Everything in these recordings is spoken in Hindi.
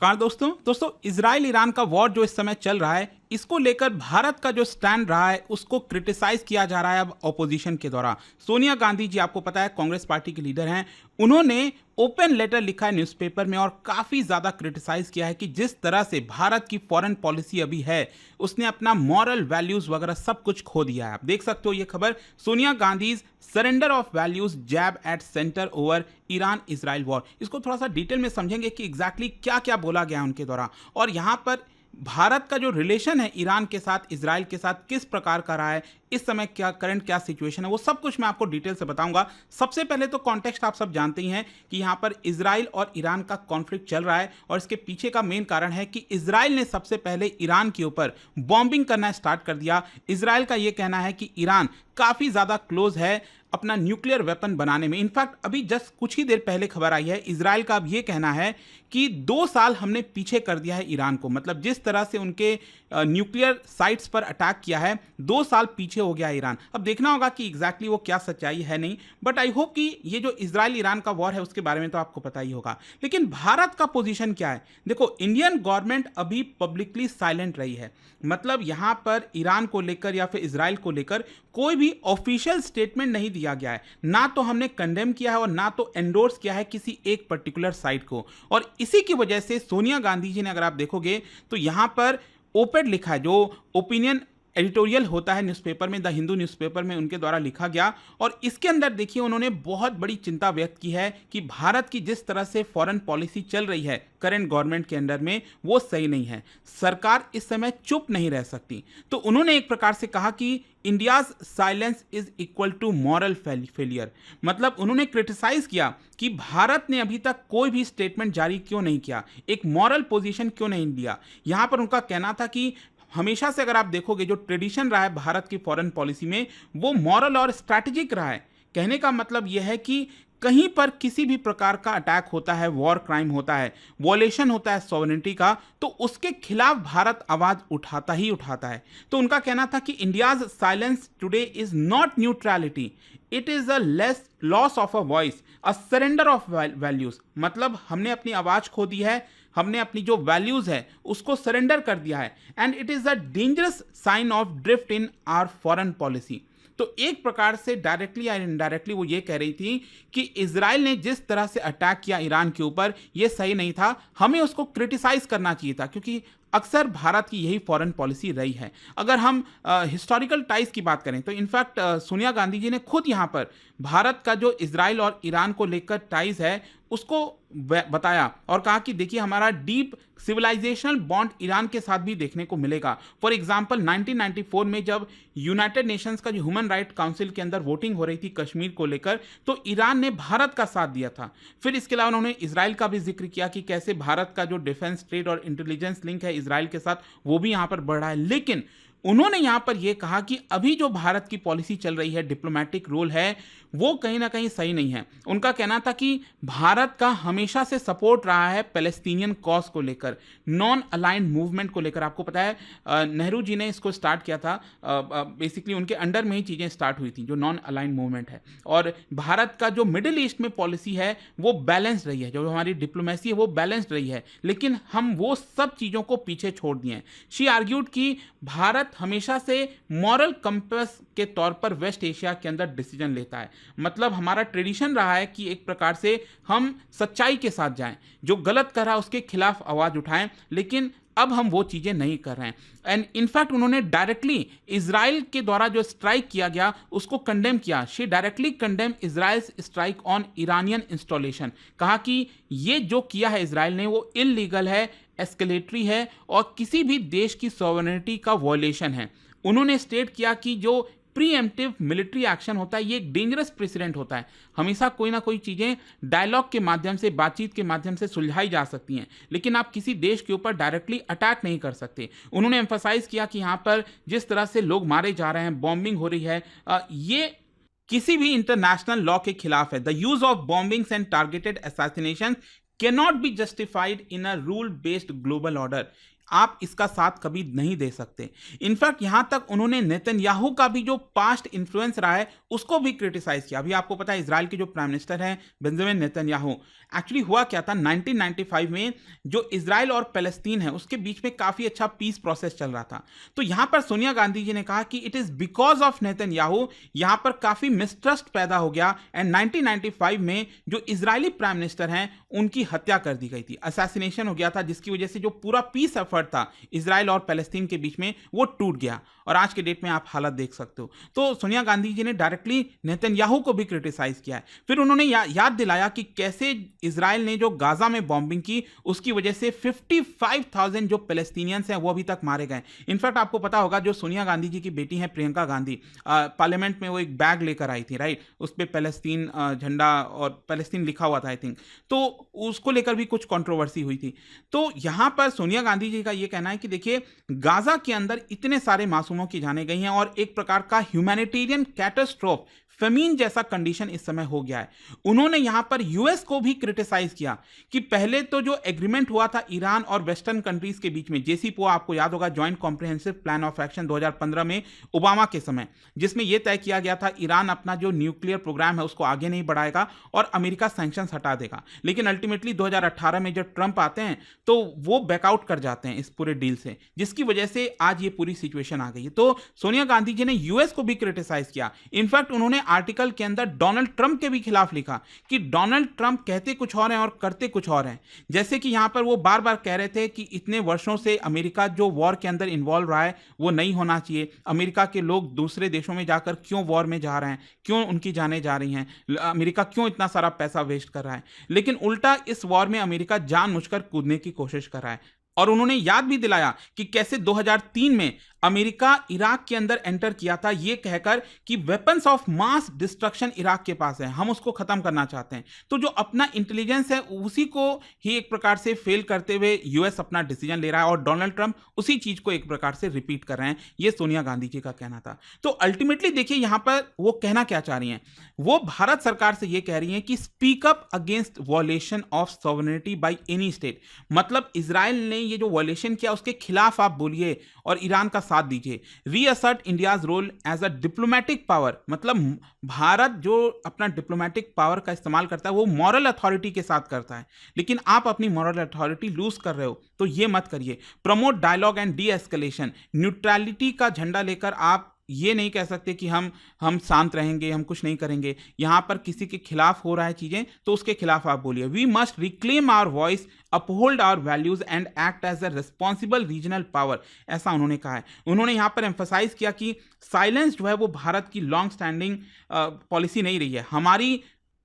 कार दोस्तों इजराइल ईरान का वॉर जो इस समय चल रहा है, इसको लेकर भारत का जो स्टैंड रहा है उसको क्रिटिसाइज किया जा रहा है अब ऑपोजिशन के द्वारा। सोनिया गांधी जी, आपको पता है, कांग्रेस पार्टी के लीडर हैं, उन्होंने ओपन लेटर लिखा है न्यूज़पेपर में और काफी ज्यादा क्रिटिसाइज किया है कि जिस तरह से भारत की फॉरेन पॉलिसी अभी है, उसने अपना मॉरल वैल्यूज वगैरह सब कुछ खो दिया है। आप देख सकते हो ये खबर, Sonia Gandhi surrender of values jab at centre over Iran Israel war. इसको थोड़ा सा डिटेल में समझेंगे कि एग्जैक्टली क्या क्या बोला गया उनके द्वारा, और यहां पर भारत का जो रिलेशन है ईरान के साथ, इजराइल के साथ, किस प्रकार का रहा है, इस समय क्या करंट क्या सिचुएशन है, वो सब कुछ मैं आपको डिटेल से बताऊंगा। सबसे पहले तो कॉन्टेक्स्ट आप सब जानते ही हैं कि यहां पर इजराइल और ईरान का कॉन्फ्लिक्ट चल रहा है, और इसके पीछे का मेन कारण है कि इजराइल ने सबसे पहले ईरान के ऊपर बॉम्बिंग करना स्टार्ट कर दिया। इजराइल का यह कहना है कि ईरान काफी ज्यादा क्लोज है अपना न्यूक्लियर वेपन बनाने में। इनफैक्ट अभी जस्ट कुछ ही देर पहले खबर आई है, इजराइल का अब यह कहना है कि 2 साल हमने पीछे कर दिया है ईरान को, मतलब जिस तरह से उनके न्यूक्लियर साइट्स पर अटैक किया है, 2 साल पीछे हो गया ईरान। अब देखना होगा कि एग्जैक्टली वो क्या सच्चाई है नहीं, बट आई होप कि ये जो इजराइल ईरान का वॉर है उसके बारे में तो आपको पता ही होगा। लेकिन भारत का पोजीशन क्या है? देखो, इंडियन गवर्नमेंट अभी पब्लिकली साइलेंट रही है, मतलब यहां पर ईरान को लेकर या फिर इजराइल को लेकर कोई भी ऑफिशियल स्टेटमेंट नहीं दिया गया है, ना तो हमने कंडेम किया है और ना तो एंडोर्स किया है किसी एक पर्टिकुलर साइड को। और इसी की वजह से सोनिया गांधी जी ने, अगर आप देखोगे तो यहां पर ओपेड लिखा है, जो ओपिनियन एडिटोरियल होता है न्यूज़पेपर में, द हिंदू न्यूज़पेपर में उनके द्वारा लिखा गया, और इसके अंदर देखिए उन्होंने बहुत बड़ी चिंता व्यक्त की है कि भारत की जिस तरह से फॉरेन पॉलिसी चल रही है करंट गवर्नमेंट के अंडर में, वो सही नहीं है। सरकार इस समय चुप नहीं रह सकती। तो उन्होंने एक प्रकार से कहा कि India's silence is equal to moral failure, मतलब उन्होंने क्रिटिसाइज किया कि भारत ने अभी तक कोई भी स्टेटमेंट जारी क्यों नहीं किया, एक मॉरल पोजीशन क्यों नहीं लिया। यहां पर उनका कहना था कि हमेशा से अगर आप देखोगे जो ट्रेडिशन रहा है भारत की फॉरेन पॉलिसी में, वो मॉरल और स्ट्रैटेजिक रहा है। कहने का मतलब यह है कि कहीं पर किसी भी प्रकार का अटैक होता है, वॉर क्राइम होता है, वॉलेशन होता है सॉवरेनिटी का, तो उसके खिलाफ भारत आवाज उठाता ही उठाता है। तो उनका कहना था कि India's silence today is not neutrality, it is a less loss of a voice, a surrender of values, मतलब हमने अपनी आवाज खो दी है, हमने अपनी जो वैल्यूज है उसको सरेंडर कर दिया है, and it is a dangerous sign of drift in our foreign policy. तो एक प्रकार से डायरेक्टली या इनडायरेक्टली वो ये कह रही थी कि इजराइल ने जिस तरह से अटैक किया ईरान के ऊपर, ये सही नहीं था, हमें उसको क्रिटिसाइज करना चाहिए था, क्योंकि अक्सर भारत की यही फॉरेन पॉलिसी रही है। अगर हम हिस्टोरिकल टाइज की बात करें तो इनफैक्ट सोनिया गांधी जी ने खुद यहाँ पर भारत का जो इजराइल और ईरान को लेकर टाइज है उसको बताया और कहा कि देखिए हमारा डीप सिविलाइजेशनल बॉन्ड ईरान के साथ भी देखने को मिलेगा। फॉर एग्जांपल 1994 में जब यूनाइटेड नेशंस का जो ह्यूमन राइट काउंसिल के अंदर वोटिंग हो रही थी कश्मीर को लेकर, तो ईरान ने भारत का साथ दिया था। फिर इसके अलावा उन्होंने इजराइल का भी जिक्र किया कि कैसे भारत का जो डिफेंस, ट्रेड और इंटेलिजेंस लिंक है इजराइल के साथ, वो भी यहां पर बढ़ रहा है। लेकिन उन्होंने यहां पर यह कहा कि अभी जो भारत की पॉलिसी चल रही है, डिप्लोमेटिक रोल है, वो कहीं ना कहीं सही नहीं है। उनका कहना था कि भारत का हमेशा से सपोर्ट रहा है पैलेस्टीनियन कॉज को लेकर, नॉन अलाइंड मूवमेंट को लेकर। आपको पता है नेहरू जी ने इसको स्टार्ट किया था, बेसिकली उनके अंडर में ही चीज़ें स्टार्ट हुई थी जो नॉन अलाइंड मूवमेंट है। और भारत का जो मिडिल ईस्ट में पॉलिसी है वो बैलेंस रही है, जो हमारी डिप्लोमेसी है वो बैलेंस्ड रही है, लेकिन हम वो सब चीज़ों को पीछे छोड़ दिए हैं। शी आर्ग्यूड कि भारत हमेशा से मॉरल कंपास के तौर पर वेस्ट एशिया के अंदर डिसीजन लेता है, मतलब हमारा ट्रेडिशन रहा है कि एक प्रकार से हम सच्चाई के साथ जाएं, जो गलत कर रहा है उसके खिलाफ आवाज उठाएं, लेकिन अब हम वो चीजें नहीं कर रहे हैं। एंड इनफैक्ट उन्होंने डायरेक्टली इजराइल के द्वारा जो स्ट्राइक किया गया उसको कंडेम किया। She directly condemn Israel strike on Iranian installation, कहा कि ये जो किया है इजराइल ने वो इलीगल है, एस्केलेटरी है और किसी भी देश की सॉवरेनिटी का वॉयलेशन है। उन्होंने स्टेट किया कि जो प्रीएम्प्टिव मिलिट्री एक्शन होता है ये एक डेंजरस प्रेसिडेंट होता है। हमेशा कोई ना कोई चीजें डायलॉग के माध्यम से, बातचीत के माध्यम से सुलझाई जा सकती हैं, लेकिन आप किसी देश के ऊपर डायरेक्टली अटैक नहीं कर सकते। उन्होंने एम्फसाइज किया कि यहाँ पर जिस तरह से लोग मारे जा रहे हैं, बॉम्बिंग हो रही है, ये किसी भी इंटरनेशनल लॉ के खिलाफ है। The use of bombings and targeted assassination cannot be justified in a rule based global order। आप इसका साथ कभी नहीं दे सकते। इनफैक्ट यहां तक उन्होंने नेतन्याहू का भी जो पास्ट इन्फ्लुएंस रहा है उसको भी क्रिटिसाइज किया। अभी आपको पता है इजराइल के जो प्राइम मिनिस्टर हैं बेंजामिन नेतन्याहू, एक्चुअली हुआ क्या था 1995 में जो इजराइल और पैलेस्टीन है उसके बीच में काफी अच्छा पीस प्रोसेस चल रहा था। तो यहां पर सोनिया गांधी जी ने कहा कि it is because of Netanyahu यहां पर काफी मिसट्रस्ट पैदा हो गया एंड 1995 में जो इजरायली प्राइम मिनिस्टर हैं उनकी हत्या कर दी गई थी, असैसिनेशन हो गया था, जिसकी वजह से जो पूरा पीस एफर्ट था इजराइल और पैलेस्टीन के बीच में वो टूट गया। और आज के डेट में आप हालत देख सकते हो। तो सोनिया गांधी जी ने डायरेक्टली नेतन्याहू को भी क्रिटिसाइज किया है। फिर उन्होंने याद दिलाया कि कैसे इजराइल ने जो गाजा में बॉम्बिंग की उसकी वजह से 55,000 जो पैलेस्टीनियंस हैं वो अभी तक मारे गए। इनफैक्ट आपको पता होगा जो सोनिया गांधी जी की बेटी है प्रियंका गांधी, पार्लियामेंट में वो एक बैग लेकर आई थी, राइट, उस पर पैलेस्टीन झंडा और पैलेस्टीन लिखा हुआ था आई थिंक, तो उसको लेकर भी कुछ कंट्रोवर्सी हुई थी। तो यहां पर सोनिया गांधी जी का यह कहना है कि देखिए गाजा के अंदर इतने सारे मासूमों की जानें गई हैं और एक प्रकार का ह्यूमैनिटेरियन कैटास्ट्रोफ, फेमीन जैसा कंडीशन इस समय हो गया है। उन्होंने यहां पर यूएस को भी क्रिटिसाइज किया कि पहले तो जो एग्रीमेंट हुआ था ईरान और वेस्टर्न कंट्रीज के बीच में, JCPOA आपको याद होगा, joint comprehensive plan of action 2015 में ओबामा के समय, जिसमें यह तय किया गया था ईरान अपना जो न्यूक्लियर प्रोग्राम है उसको आगे नहीं बढ़ाएगा और अमेरिका सैंक्शंस हटा देगा। लेकिन अल्टीमेटली 2018 में जब ट्रंप आते हैं तो वो बैकआउट कर जाते हैं इस पूरे डील से, जिसकी वजह से आज ये पूरी सिचुएशन आ गई है। तो सोनिया गांधी जी ने यूएस को भी क्रिटिसाइज किया। इनफैक्ट उन्होंने आर्टिकल के अंदर डोनाल्ड ट्रंप के भी खिलाफ लिखा कि डोनाल्ड ट्रंप कहते कुछ और हैं और करते कुछ और हैं। जैसे कि यहां पर वो बार बार कह रहे थे कि इतने वर्षों से अमेरिका जो वॉर के अंदर इन्वॉल्व रहा है वो नहीं होना चाहिए, अमेरिका के लोग दूसरे देशों में जाकर क्यों वॉर में जा रहे हैं, क्यों उनकी जानें जा रही हैं, अमेरिका क्यों इतना सारा पैसा वेस्ट कर रहा है। लेकिन उल्टा इस वॉर में अमेरिका जानबूझकर कूदने की कोशिश कर रहा है। और उन्होंने याद भी दिलाया कि कैसे 2003 में अमेरिका इराक के अंदर एंटर किया था ये कहकर कि weapons of mass destruction Iraq के पास है, हम उसको खत्म करना चाहते हैं। तो जो अपना इंटेलिजेंस है उसी को ही एक प्रकार से फेल करते हुए यूएस अपना डिसीजन ले रहा है और डोनाल्ड ट्रंप उसी चीज को एक प्रकार से रिपीट कर रहे हैं। ये सोनिया गांधी जी का कहना था। तो अल्टीमेटली देखिए यहां पर वो कहना क्या चाह रही हैं, वो भारत सरकार से ये कह रही हैं कि speak up against violation of sovereignty by any state. मतलब इजराइल ने ये जो वॉयलेशन किया उसके खिलाफ आप बोलिए और ईरान का साथ दीजिए। Reassert India's role as a diplomatic power, मतलब भारत जो अपना डिप्लोमेटिक पावर का इस्तेमाल करता है वो मॉरल अथॉरिटी के साथ करता है, लेकिन आप अपनी मॉरल अथॉरिटी लूज कर रहे हो तो ये मत करिए। Promote dialogue and de escalation, neutrality का झंडा लेकर आप ये नहीं कह सकते कि हम शांत रहेंगे, हम कुछ नहीं करेंगे। यहां पर किसी के खिलाफ हो रहा है चीजें तो उसके खिलाफ आप बोलिए। We must reclaim our voice, uphold our values and act as a responsible regional power, ऐसा उन्होंने कहा है। उन्होंने यहां पर एम्फसाइज किया कि साइलेंस जो है वो भारत की लॉन्ग स्टैंडिंग पॉलिसी नहीं रही है। हमारी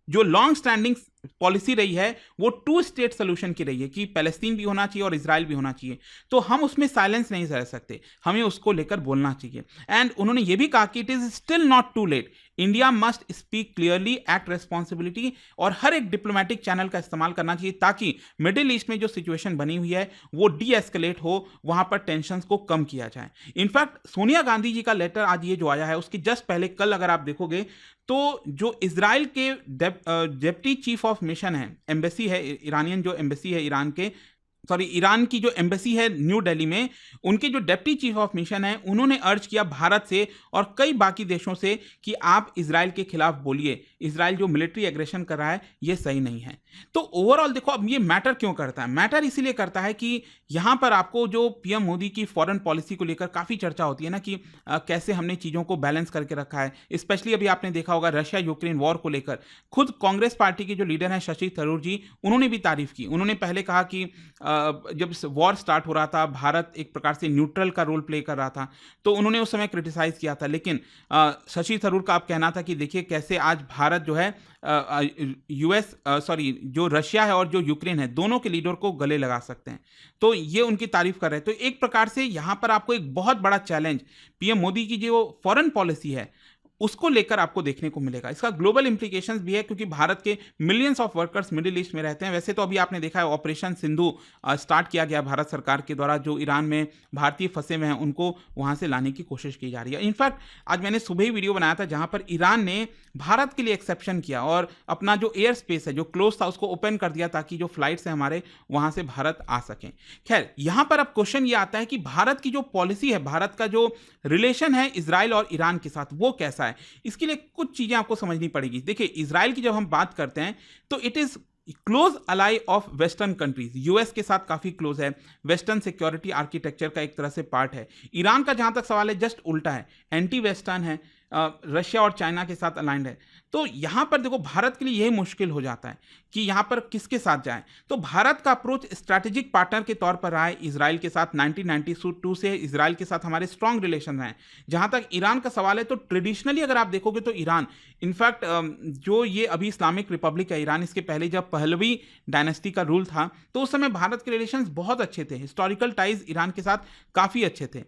जो लॉन्ग स्टैंडिंग पॉलिसी रही है वो टू स्टेट सोल्यूशन की रही है कि पैलेस्टीन भी होना चाहिए और इजराइल भी होना चाहिए। तो हम उसमें साइलेंस नहीं रह सकते, हमें उसको लेकर बोलना चाहिए। एंड उन्होंने ये भी कहा कि it is still not too late, India must speak clearly, act responsibility, और हर एक डिप्लोमेटिक चैनल का इस्तेमाल करना चाहिए ताकि मिडिल ईस्ट में जो सिचुएशन बनी हुई है वो डी एस्केलेट हो, वहां पर टेंशन को कम किया जाए। इनफैक्ट सोनिया गांधी जी का लेटर आज ये जो आया है उसकी जस्ट पहले कल अगर आप देखोगे तो जो इजराइल के डेप्टी चीफ ऑफ मिशन है, एम्बेसी है, ईरानियन जो एम्बेसी है ईरान की जो एम्बेसी है न्यू दिल्ली में, उनके जो डिप्टी चीफ ऑफ मिशन है उन्होंने अर्ज किया भारत से और कई बाकी देशों से कि आप इजराइल के खिलाफ बोलिए, इजराइल जो मिलिट्री एग्रेशन कर रहा है ये सही नहीं है। तो ओवरऑल देखो अब ये मैटर क्यों करता है, मैटर इसीलिए करता है कि यहां पर आपको जो पीएम मोदी की फॉरेन पॉलिसी को लेकर काफी चर्चा होती है ना कि कैसे हमने चीजों को बैलेंस करके रखा है। स्पेशली अभी आपने देखा होगा रशिया यूक्रेन वॉर को लेकर खुद कांग्रेस पार्टी के जो लीडर हैं शशि थरूर जी, उन्होंने भी तारीफ की। उन्होंने पहले कहा कि जब वॉर स्टार्ट हो रहा था भारत एक प्रकार से न्यूट्रल का रोल प्ले कर रहा था, तो उन्होंने उस समय क्रिटिसाइज किया था। लेकिन शशि थरूर का आप कहना था कि देखिए कैसे आज भारत जो है जो रशिया है और जो यूक्रेन है दोनों के लीडर को गले लगा सकते हैं। तो ये उनकी तारीफ कर रहे हैं। तो एक प्रकार से यहां पर आपको एक बहुत बड़ा चैलेंज पीएम मोदी की जो फॉरेन पॉलिसी है उसको लेकर आपको देखने को मिलेगा। इसका ग्लोबल इंप्लीकेशंस भी है क्योंकि भारत के millions of workers middle east में रहते हैं। वैसे तो अभी आपने देखा है ऑपरेशन सिंधु स्टार्ट किया गया भारत सरकार के द्वारा, जो ईरान में भारतीय फंसे हुए हैं उनको वहां से लाने की कोशिश की जा रही है। इनफैक्ट आज मैंने सुबह ही वीडियो बनाया था जहां पर ईरान ने भारत के लिए एक्सेप्शन किया और अपना जो एयर स्पेस है जो क्लोज था उसको ओपन कर दिया ताकि जो फ्लाइट्स हैं हमारे वहां से भारत आ सकें। खैर, यहां पर अब क्वेश्चन ये आता है कि भारत की जो पॉलिसी है, भारत का जो रिलेशन है इजराइल और ईरान के साथ, वो कैसा है। इसके लिए कुछ चीजें आपको समझनी पड़ेगी। देखिए, इजराइल की जब हम बात करते हैं तो it is close ally of western countries, US के साथ काफी क्लोज है, वेस्टर्न सिक्योरिटी आर्किटेक्चर का एक तरह से पार्ट है। ईरान का जहां तक सवाल है जस्ट उल्टा है, एंटी वेस्टर्न है, रशिया और चाइना के साथ अलाइंड है। तो यहां पर देखो भारत के लिए यही मुश्किल हो जाता है कि यहां पर किसके साथ जाए। तो भारत का अप्रोच स्ट्रैटेजिक पार्टनर के तौर पर रहा है इजराइल के साथ। 1992 से इजराइल के साथ हमारे स्ट्रांग रिलेशन रहे हैं। जहां तक ईरान का सवाल है तो ट्रेडिशनली अगर आप देखोगे तो ईरान, इनफैक्ट जो ये अभी इस्लामिक रिपब्लिक है ईरान, इसके पहले जब पहलवी डायनेस्टी का रूल था तो उस समय भारत के रिलेशंस बहुत अच्छे थे, हिस्टोरिकल टाइज ईरान के साथ काफ़ी अच्छे थे।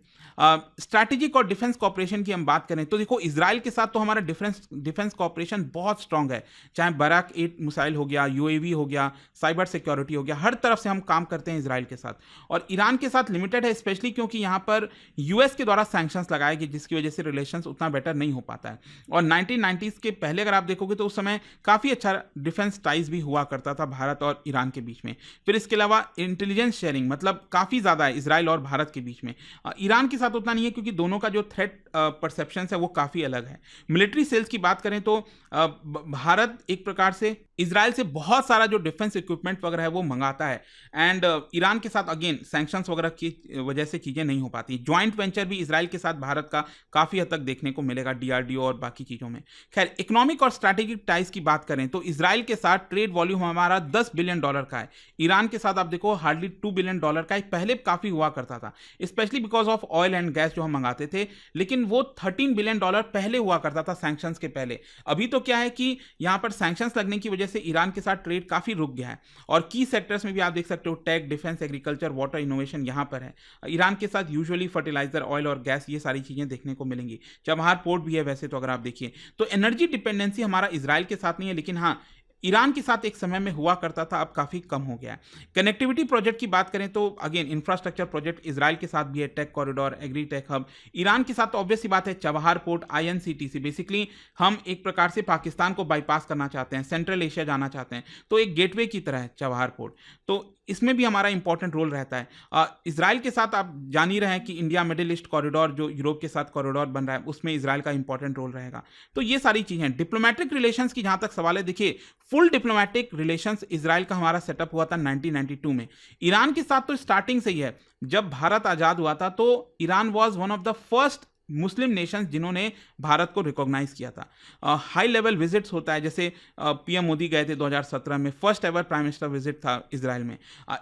स्ट्रैटेजिक और डिफेंस कॉपरेशन की हम बात करें तो देखो इजराइल के साथ तो हमारा डिफेंस कॉपरेशन बहुत स्ट्रांग है, चाहे बराक 8 मिसाइल हो गया, यूएवी हो गया, साइबर सिक्योरिटी हो गया, हर तरफ से हम काम करते हैं इजराइल के साथ। और ईरान के साथ लिमिटेड है, स्पेशली क्योंकि यहाँ पर यूएस के द्वारा सैंक्शंस लगाए गए जिसकी वजह से रिलेशंस उतना बेटर नहीं हो पाता है। और 1990s के पहले अगर आप देखोगे तो उस समय काफ़ी अच्छा डिफेंस टाइज भी हुआ करता था भारत और ईरान के बीच में। फिर इसके अलावा इंटेलिजेंस शेयरिंग मतलब काफ़ी ज़्यादा है इजराइल और भारत के बीच में। ईरान के साथ उतना नहीं है क्योंकि दोनों का जो थ्रेट परसेप्शन है वो काफ़ी अलग है। मिलिट्री सेल्स की बात करें तो भारत एक प्रकार से इजराइल से बहुत सारा जो डिफेंस इक्विपमेंट वगैरह है वो मंगाता है। एंड ईरान के साथ अगेन सैंक्शंस वगैरह की वजह से चीज़ें नहीं हो पाती। ज्वाइंट वेंचर भी इजराइल के साथ भारत का काफ़ी हद तक देखने को मिलेगा डीआरडीओ और बाकी चीज़ों में। खैर, इकोनॉमिक और स्ट्रैटेजिक टाइज की बात करें तो इजराइल के साथ ट्रेड वॉल्यूम हमारा $10 बिलियन का है। ईरान के साथ आप देखो हार्डली $2 बिलियन का है। पहले काफ़ी हुआ करता था, specially because of oil and gas जो हम मंगाते थे, लेकिन वो $13 बिलियन पहले हुआ करता था सैंक्शंस के पहले। अभी तो क्या है कि यहाँ पर सैंक्शंस लगने की वजह से ईरान के साथ ट्रेड काफ़ी रुक गया है। और की सेक्टर्स में भी आप देख सकते हो, tech, defence, agriculture, water, innovation यहाँ पर है। ईरान के साथ यूजुअली फर्टिलाइजर, ऑयल और गैस, ये सारी चीज़ें देखने को मिलेंगी। चबहार पोर्ट भी है वैसे तो अगर आप देखिए तो एनर्जी डिपेंडेंसी हमारा इजराइल के साथ नहीं है, लेकिन हाँ ईरान के साथ एक समय में हुआ करता था, अब काफ़ी कम हो गया है। कनेक्टिविटी प्रोजेक्ट की बात करें तो अगेन इंफ्रास्ट्रक्चर प्रोजेक्ट इजराइल के साथ भी है, tech corridor, agri tech hub. Iran के साथ तो ऑब्वियस सी बात है चबहार पोर्ट, INCTC। बेसिकली हम एक प्रकार से पाकिस्तान को बाईपास करना चाहते हैं, सेंट्रल एशिया जाना चाहते हैं, तो एक गेटवे की तरह है चबहार पोर्ट, तो इसमें भी हमारा इंपॉर्टेंट रोल रहता है। इजराइल के साथ आप जान ही रहे हैं कि इंडिया मिडिल ईस्ट कॉरिडोर जो यूरोप के साथ कॉरिडोर बन रहा है उसमें इजराइल का इंपॉर्टेंट रोल रहेगा। तो ये सारी चीज़ें। डिप्लोमेटिक रिलेशंस की जहाँ तक सवाल है, देखिए फुल डिप्लोमेटिक रिलेशंस इजराइल का हमारा सेटअप हुआ था 1992 में। ईरान के साथ तो स्टार्टिंग से ही है। जब भारत आज़ाद हुआ था तो Iran was one of the first Muslim Nations जिन्होंने भारत को रिकॉग्नाइज किया था। हाई लेवल विजिट्स होता है, जैसे पीएम मोदी गए थे 2017 में, first ever prime minister visit था इजराइल में।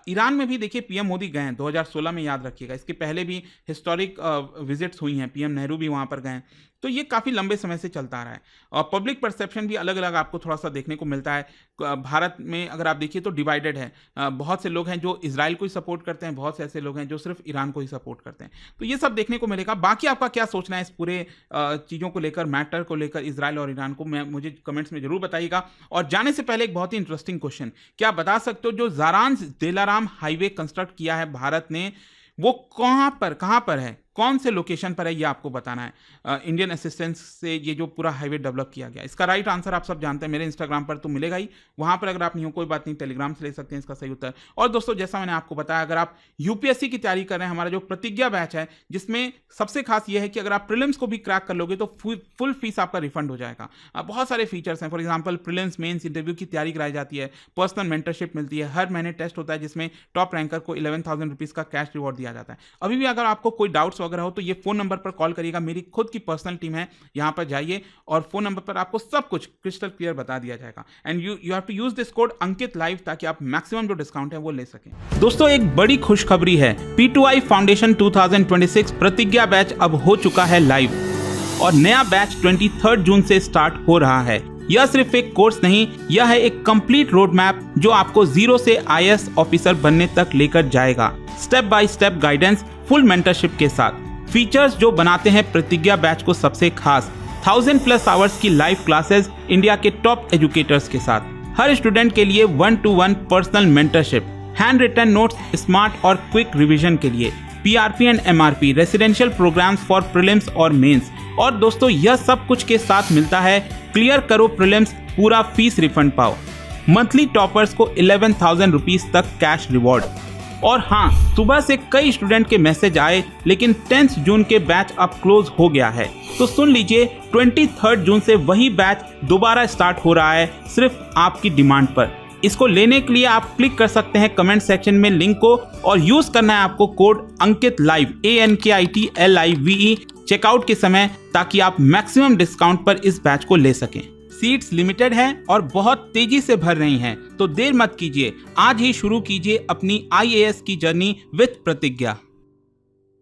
ईरान में भी देखिए पीएम मोदी गए हैं 2016 में, याद रखिएगा। इसके पहले भी हिस्टोरिक विजिट्स हुई हैं, पीएम नेहरू भी वहाँ पर गए हैं। तो ये काफ़ी लंबे समय से चलता आ रहा है। और पब्लिक परसेप्शन भी अलग अलग आपको थोड़ा सा देखने को मिलता है। भारत में अगर आप देखिए तो डिवाइडेड है। बहुत से लोग हैं जो इजराइल को ही सपोर्ट करते हैं, बहुत से ऐसे लोग हैं जो सिर्फ ईरान को ही सपोर्ट करते हैं। तो ये सब देखने को मिलेगा। बाकी आपका क्या सोचना है इस पूरे चीज़ों को लेकर, मैटर को लेकर, इजराइल और ईरान को, मुझे कमेंट्स में जरूर बताइएगा। और जाने से पहले एक बहुत ही इंटरेस्टिंग क्वेश्चन, क्या आप बता सकते हो जो जारान दिलाराम हाईवे कंस्ट्रक्ट किया है भारत ने, वो कहाँ पर है, कौन से लोकेशन पर है, ये आपको बताना है। इंडियन असिस्टेंस से ये जो पूरा हाईवे डेवलप किया गया, इसका राइट आंसर आप सब जानते हैं, मेरे इंस्टाग्राम पर तो मिलेगा ही, वहाँ पर अगर आप नहीं हो कोई बात नहीं, टेलीग्राम से ले सकते हैं इसका सही उत्तर। और दोस्तों जैसा मैंने आपको बताया, अगर आप यूपीएससी की तैयारी कर रहे हैं, हमारा जो प्रतिज्ञा बैच है, जिसमें सबसे खास ये है कि अगर आप प्रीलिम्स को भी क्रैक कर लोगे तो फुल फीस आपका रिफंड हो जाएगा। बहुत सारे फीचर्स हैं, for example prelims, mains, interview की तैयारी कराई जाती है, पर्सनल मेंटरशिप मिलती है, हर महीने टेस्ट होता है जिसमें टॉप रैंकर को 11,000 रुपीज़ का कैश रिवॉर्ड दिया जाता है। अभी भी अगर आपको कोई डाउट्स वगैरह हो तो ये फोन नंबर पर कॉल करिएगा, मेरी खुद की पर्सनल टीम है, यहां पर जाइए और फोन नंबर पर आपको सब कुछ क्रिस्टल क्लियर बता दिया जाएगा। And you have to use this code Ankit live ताकि आप मैक्सिमम जो डिस्काउंट है वो ले सकें। दोस्तों एक बड़ी खुशखबरी है, P2I फाउंडेशन 2026 प्रतिज्ञा बैच अब हो चुका है लाइव और नया बैच 23 जून से स्टार्ट हो रहा है। यह सिर्फ एक कोर्स नहीं, यह है एक कंप्लीट रोड मैप जो आपको जीरो से IAS ऑफिसर बनने तक लेकर जाएगा। Step by step guidance, full mentorship के साथ। फीचर्स जो बनाते हैं प्रतिज्ञा बैच को सबसे खास, 1000+ आवर्स की लाइव क्लासेस इंडिया के टॉप एजुकेटर्स के साथ, हर स्टूडेंट के लिए 1-to-1 personal mentorship, hand written notes smart और क्विक रिवीजन के लिए, PRP and MRP residential programmes for prelims और मेंस। और दोस्तों यह सब कुछ के साथ मिलता है क्लियर करो प्रीलिम्स, पूरा फीस रिफंड पाओ। मंथली टॉपर्स को 11,000 रुपीज तक कैश रिवॉर्ड। और हाँ, सुबह से कई स्टूडेंट के मैसेज आए, लेकिन 10 जून के बैच अब क्लोज हो गया है। तो सुन लीजिए, 23 जून से वही बैच दोबारा स्टार्ट हो रहा है, सिर्फ आपकी डिमांड पर। इसको लेने के लिए आप क्लिक कर सकते हैं कमेंट सेक्शन में लिंक को, और यूज करना है आपको code Ankit live ANKITLIVE checkout के समय, ताकि आप मैक्सिमम डिस्काउंट पर इस बैच को ले सकें। सीट्स लिमिटेड हैं और बहुत तेजी से भर रही हैं, तो देर मत कीजिए, आज ही शुरू कीजिए अपनी IAS की जर्नी विद प्रतिज्ञा।